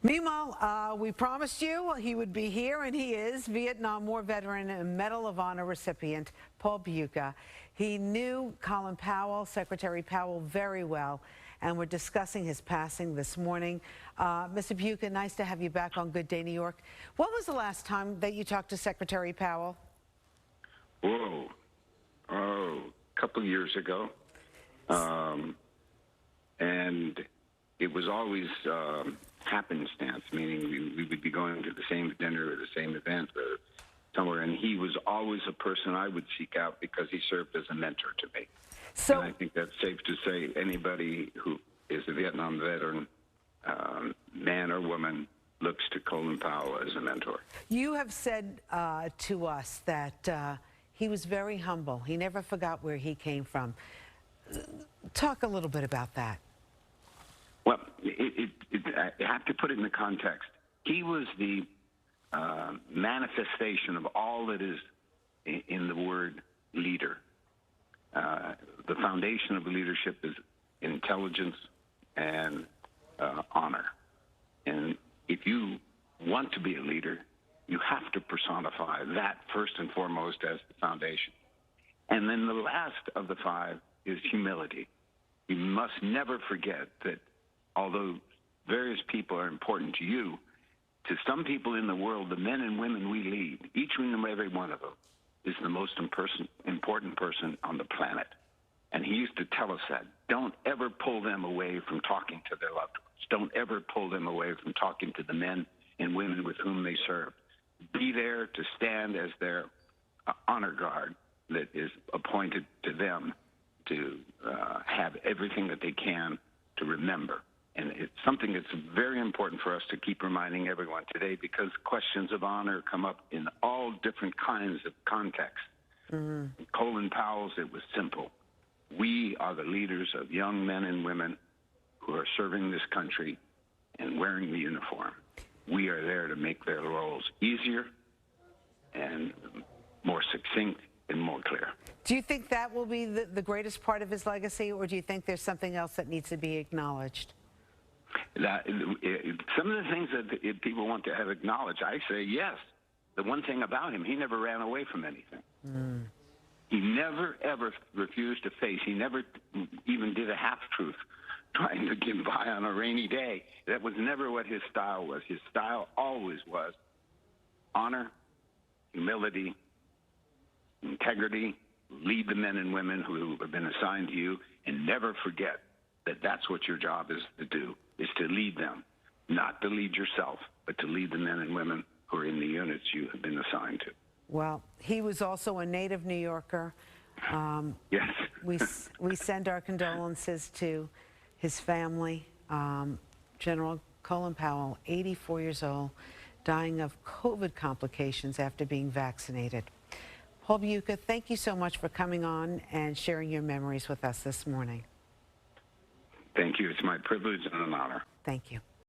Meanwhile, we promised you he would be here, and he is. Vietnam War veteran and Medal of Honor recipient Paul Bucha. He knew Colin Powell, Secretary Powell, very well, and we're discussing his passing this morning. Mr. Bucha, nice to have you back on Good Day New York. When was the last time that you talked to Secretary Powell? A couple of years ago. And it was always happenstance, meaning we would be going to the same dinner or the same event or somewhere, and he was always a person I would seek out because he served as a mentor to me. So, and I think that's safe to say anybody who is a Vietnam veteran, man or woman, looks to Colin Powell as a mentor. You have said to us that he was very humble. He never forgot where he came from. Talk a little bit about that. Well, I have to put it in the context. He was the manifestation of all that is in the word leader. The foundation of leadership is intelligence and honor. And if you want to be a leader, you have to personify that first and foremost as the foundation. And then the last of the five is humility. You must never forget that although various people are important to you, to some people in the world, the men and women we lead, each and every one of them, is the most important person on the planet. And he used to tell us that. Don't ever pull them away from talking to their loved ones. Don't ever pull them away from talking to the men and women with whom they serve. Be there to stand as their honor guard that is appointed to them to have everything that they can to remember. And it's something that's very important for us to keep reminding everyone today because questions of honor come up in all different kinds of contexts. Mm-hmm. Colin Powell's, it was simple. We are the leaders of young men and women who are serving this country and wearing the uniform. We are there to make their roles easier and more succinct and more clear. Do you think that will be the greatest part of his legacy, or do you think there's something else that needs to be acknowledged? Some of the things that people want to have acknowledged, I say yes. The one thing about him, he never ran away from anything. Mm. He never, ever refused to face. He never even did a half-truth trying to get by on a rainy day. That was never what his style was. His style always was honor, humility, integrity, lead the men and women who have been assigned to you, and never forget that that's what your job is to do, is to lead them, not to lead yourself, but to lead the men and women who are in the units you have been assigned to. Well, he was also a native New Yorker. Yes. we send our condolences to his family. General Colin Powell, 84 years old, dying of COVID complications after being vaccinated. Paul Bucha, thank you so much for coming on and sharing your memories with us this morning. Thank you. It's my privilege and an honor. Thank you.